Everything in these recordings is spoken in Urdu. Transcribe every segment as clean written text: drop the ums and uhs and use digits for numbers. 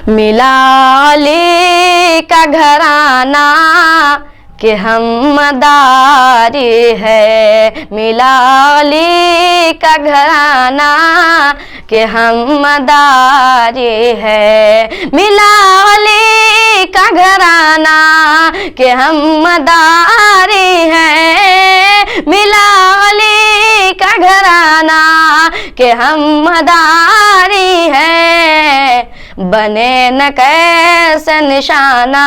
ملا علی کا گھرانہ کہ ہم مداری ہے، ملا علی کا گھرانہ کہ ہم مداری ہے، ملا علی کا گھرانہ کہ ہم مداری ہے، ملا علی کا گھرانہ کہ ہم مداری ہے، بنے نہ کیسے نشانہ،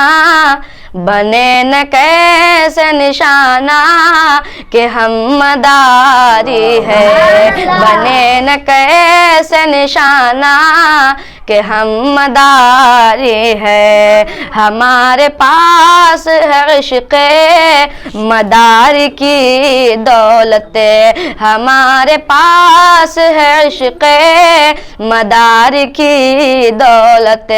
بنے نہ کیسے نشانہ کہ ہم مداری ہے، بنے نہ کیسے نشانہ کہ ہم مداری ہے، ہمارے پاس ہے عشق مدار کی دولت، ہمارے پاس ہے عشق مدار کی دولت،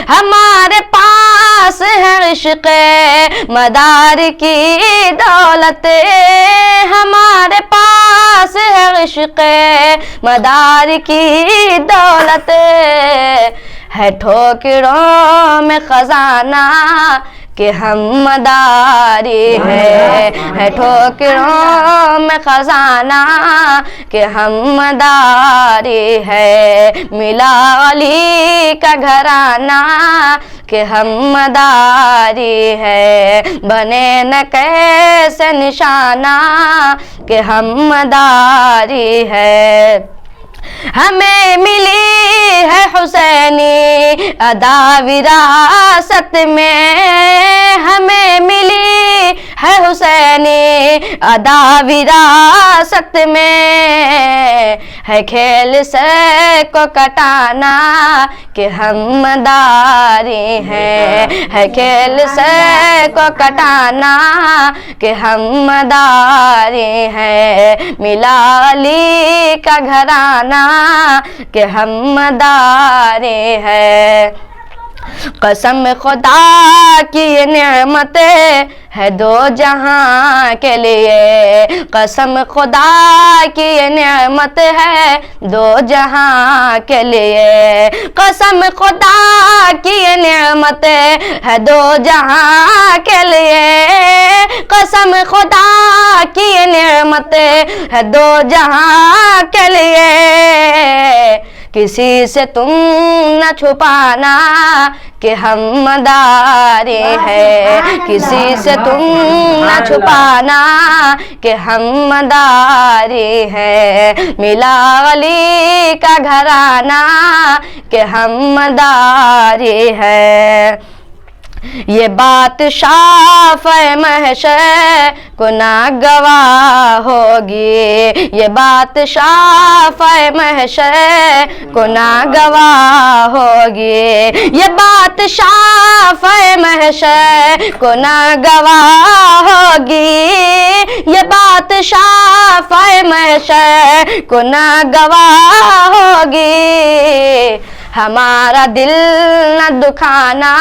ہمارے پاس ہے عشق مدار کی دولت، ہمارے پاس ہے عشق مدار کی دولت، ہے ٹھوکروں میں خزانہ کہ ہم مداری ہے ٹھوکروں میں خزانہ کہ ہم مداری ہے، ملا علی کا گھرانہ کہ ہم مداری ہے، بنے نہ کیسے نشانہ کہ ہم مداری ہے، ہمیں ملی ہے حسینی ادا وراثت میں، ہمیں ملی ہے حسینی ادا وراثت میں، ہے کھیل سے کو کٹانا کہ ہم مداری ہے کھیل سے کو کٹانا کہ ہم مداری ہے، ملا علی کا گھرانہ کہ ہم مداری ہے، قسم خدا کی یہ نعمت ہے دو جہاں کے لیے، قسم خدا کی یہ نعمت ہے دو جہاں کے لیے، قسم خدا کی یہ نعمت ہے دو جہاں کے لیے، قسم خدا کی یہ نعمت ہے دو جہاں کے لیے، کسی سے تم نہ چھپانا کہ ہم مداری ہے، کسی سے تم نہ چھپانا کہ ہم مداری ہے، ملا علی کا گھرانہ کہ ہم مداری ہے، یہ بات شافع محشر کو ناگواہ ہوگی، یہ بات شافع محشر کو ناگواہ ہوگی، یہ بات شافع محشر کو ناگواہ ہوگی، یہ بات شافع محشر کو ناگواہ ہوگی، ہمارا دل نہ دکھانا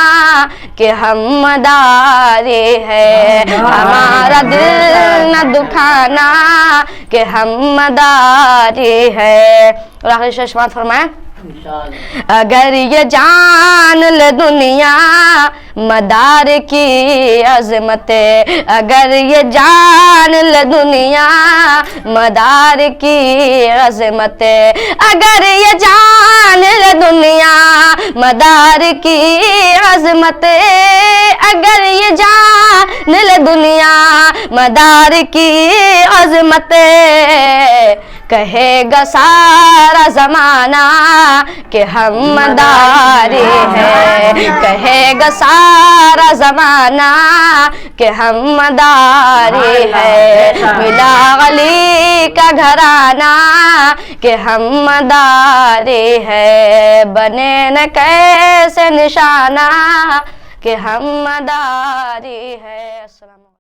کہ ہم مداری ہے، ہمارا دل نہ دکھانا کہ ہم مداری ہے، اور آخری ششمات فرمائیں، اگر یہ جان لے دنیا مدار کی عظمت، اگر یہ جان لے دنیا مدار کی عظمت، اگر یہ جان لے دنیا مدار کی عظمت، اگر یہ جان لے دنیا مدار کی عظمت، کہے گا سارا زمانہ کہ ہم مداری ہے، کہے گا سارا زمانہ کہ ہم مداری ہے، ملا علی کا گھرانہ کہ ہم مداری ہے، بنے نہ کیسے نشانہ کہ ہم مداری ہے۔ السلام